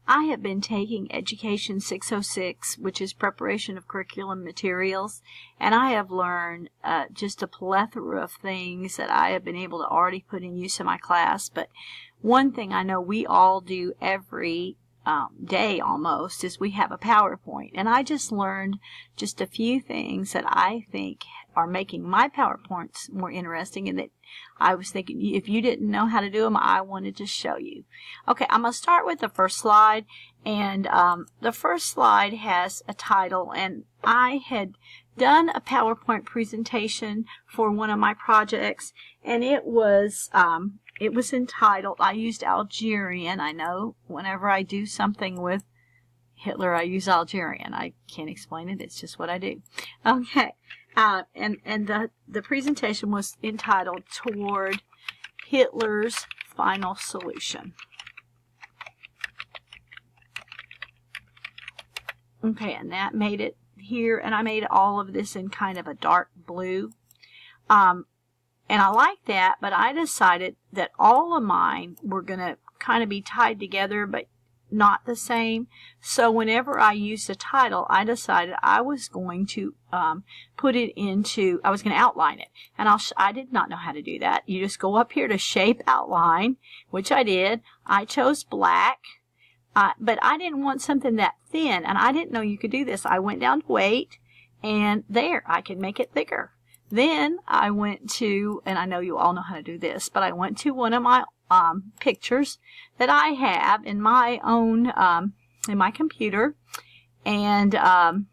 I have been taking Education 606, which is preparation of curriculum materials, and I have learned just a plethora of things that I have been able to already put in use in my class. But one thing I know we all do every day almost is we have a PowerPoint, and I just learned just a few things that I think are making my PowerPoints more interesting, and that I was thinking if you didn't know how to do them, I wanted to show you. Okay, I'm going to start with the first slide, and the first slide has a title, and I had done a PowerPoint presentation for one of my projects, and it was entitled, I used Algerian. I know whenever I do something with Hitler, I use Algerian. I can't explain it. It's just what I do. Okay. And the presentation was entitled Toward Hitler's Final Solution. Okay, and that made it here, and I made all of this in kind of a dark blue. And I like that, but I decided that all of mine were going to kind of be tied together, but not the same. So whenever I used a title, I decided I was going to put it into, I was going to outline it. And I did not know how to do that. You just go up here to Shape Outline, which I did. I chose black, but I didn't want something that thin, and I didn't know you could do this. I went down to Weight, and there, I could make it bigger. Then I went to, and I know you all know how to do this, but I went to one of my pictures that I have in my own, in my computer, and of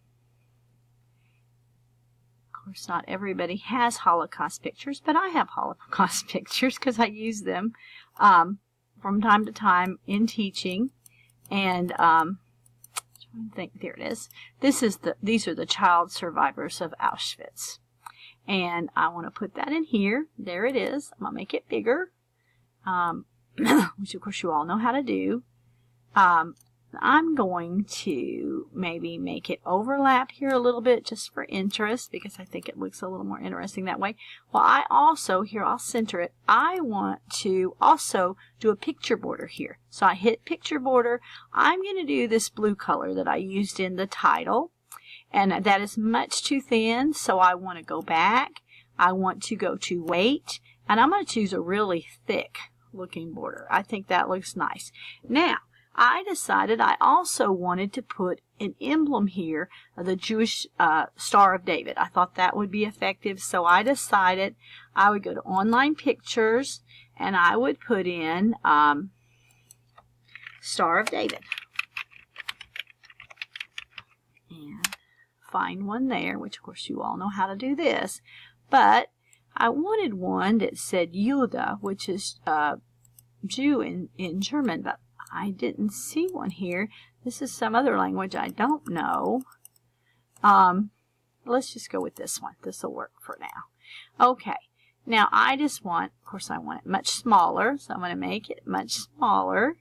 course not everybody has Holocaust pictures, but I have Holocaust pictures because I use them from time to time in teaching. And I think there it is. These are the child survivors of Auschwitz. And I want to put that in here. There it is. I'm going to make it bigger, which of course you all know how to do. I'm going to maybe make it overlap here a little bit just for interest, because I think it looks a little more interesting that way. Well, I also, here I'll center it, I want to also do a picture border here. So I hit picture border. I'm going to do this blue color that I used in the title. And that is much too thin, so I want to go back. I want to go to Weight, and I'm going to choose a really thick looking border. I think that looks nice. Now, I decided I also wanted to put an emblem here of the Jewish Star of David. I thought that would be effective, so I decided I would go to Online Pictures, and I would put in Star of David. And find one there, which of course you all know how to do this, but I wanted one that said Jude, which is Jew in German, but I didn't see one here. This is some other language I don't know. Let's just go with this one. This will work for now. Okay, now I just want, of course I want it much smaller, so I'm going to make it much smaller.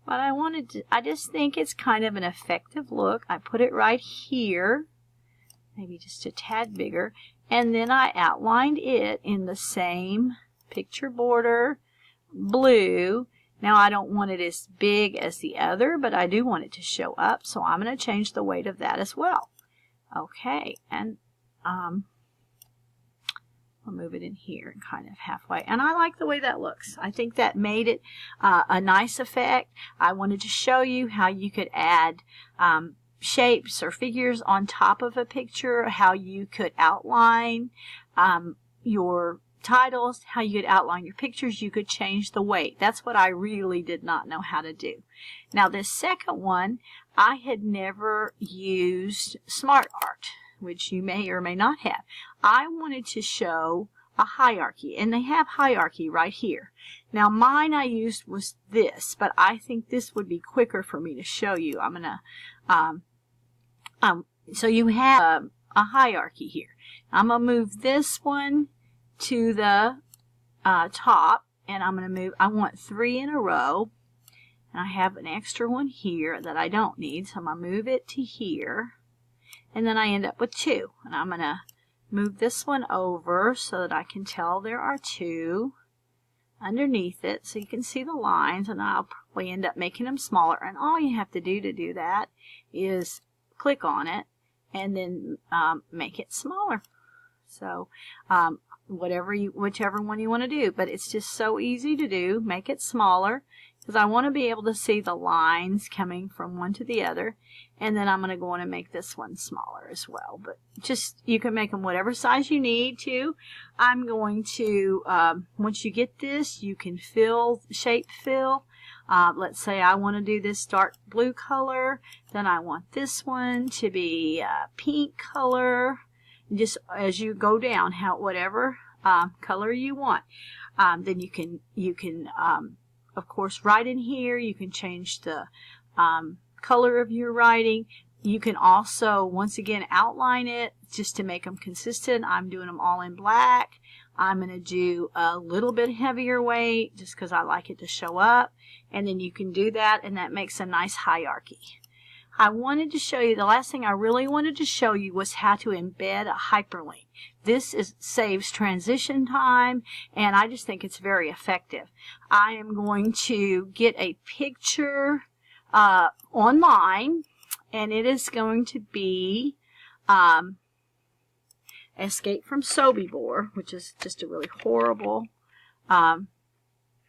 But I just think it's kind of an effective look. I put it right here, maybe just a tad bigger, and then I outlined it in the same picture border, blue. Now I don't want it as big as the other, but I do want it to show up, so I'm going to change the weight of that as well. Okay, and I'll move it in here and kind of halfway. And I like the way that looks. I think that made it a nice effect. I wanted to show you how you could add shapes or figures on top of a picture, how you could outline your titles, how you could outline your pictures. You could change the weight. That's what I really did not know how to do. Now this second one, I had never used Smart Art, which you may or may not have. I wanted to show a hierarchy, and they have hierarchy right here. Now mine I used was this, but I think this would be quicker for me to show you. I'm gonna so you have a hierarchy here. I'm gonna move this one to the top, and I'm gonna move, I want 3 in a row, and I have an extra one here that I don't need, so I'm gonna move it to here. And then I end up with 2. And I'm going to move this one over so that I can tell there are 2 underneath it, so you can see the lines. And I'll we end up making them smaller. And all you have to do that is click on it and then make it smaller. So whichever one you want to do, but it's just so easy to do. Make it smaller, because I want to be able to see the lines coming from one to the other. And then I'm going to go on and make this one smaller as well. But just, you can make them whatever size you need to. I'm going to, once you get this, you can shape fill. Let's say I want to do this dark blue color. Then I want this one to be pink color. Just as you go down, whatever color you want. Then you can of course, write in here. You can change the color of your writing. You can also, once again, outline it just to make them consistent. I'm doing them all in black. I'm going to do a little bit heavier weight just because I like it to show up. And then you can do that, and that makes a nice hierarchy. I wanted to show you, the last thing I really wanted to show you was how to embed a hyperlink. This saves transition time, and I just think it's very effective. I am going to get a picture online, and it is going to be Escape from Sobibor, which is just a really horrible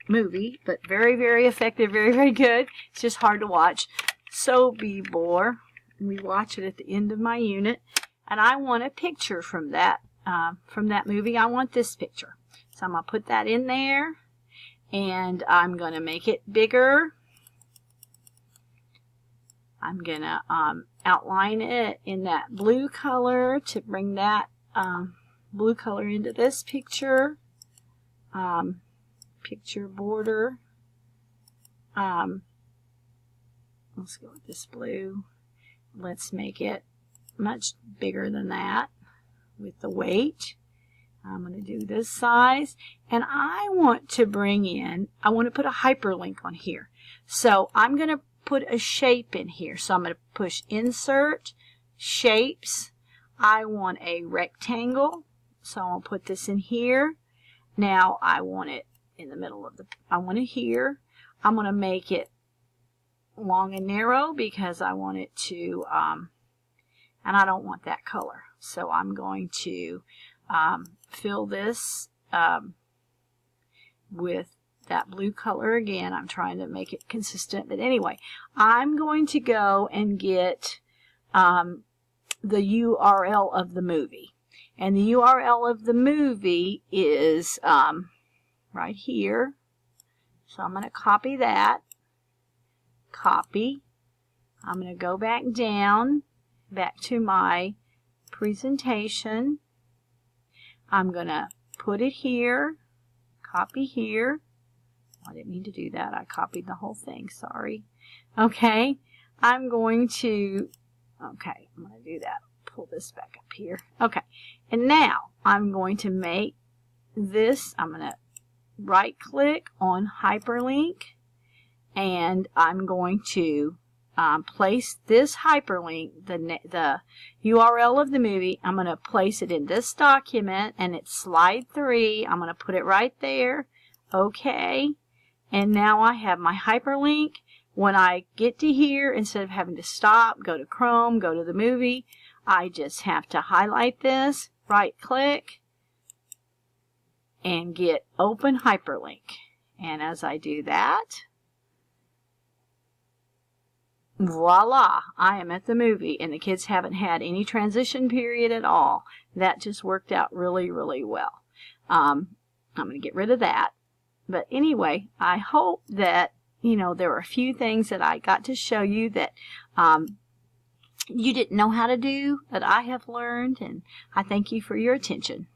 movie, but very, very effective, very, very good. It's just hard to watch. Sobibor. We watch it at the end of my unit, and I want a picture from that movie. I want this picture, so I'm gonna put that in there, and I'm gonna make it bigger. I'm gonna outline it in that blue color to bring that blue color into this picture. Picture border. Let's go with this blue. Let's make it much bigger than that with the weight. I'm going to do this size. And I want to put a hyperlink on here. So I'm going to put a shape in here. So I'm going to push Insert, Shapes. I want a rectangle. So I'll put this in here. Now I want it in the middle of I want it here. I'm going to make it long and narrow because I want it to, and I don't want that color. So I'm going to fill this with that blue color again. I'm trying to make it consistent, but anyway, I'm going to go and get the URL of the movie. And the URL of the movie is right here. So I'm going to copy that. Copy. I'm going to go back down, back to my presentation. I'm going to put it here, copy here. I didn't mean to do that. I copied the whole thing. Sorry. Okay. I'm going to do that. Pull this back up here. Okay. And now I'm going to make this, I'm going to right click on hyperlink, and I'm going to place this hyperlink, the URL of the movie. I'm going to place it in this document, and it's slide 3. I'm going to put it right there. Okay. And now I have my hyperlink. When I get to here, instead of having to stop, go to Chrome, go to the movie, I just have to highlight this, right click, and get Open Hyperlink. And as I do that, voila, I am at the movie, and the kids haven't had any transition period at all. That just worked out really, really well. I'm going to get rid of that. But anyway, I hope that, there were a few things that I got to show you that you didn't know how to do, that I have learned, and I thank you for your attention.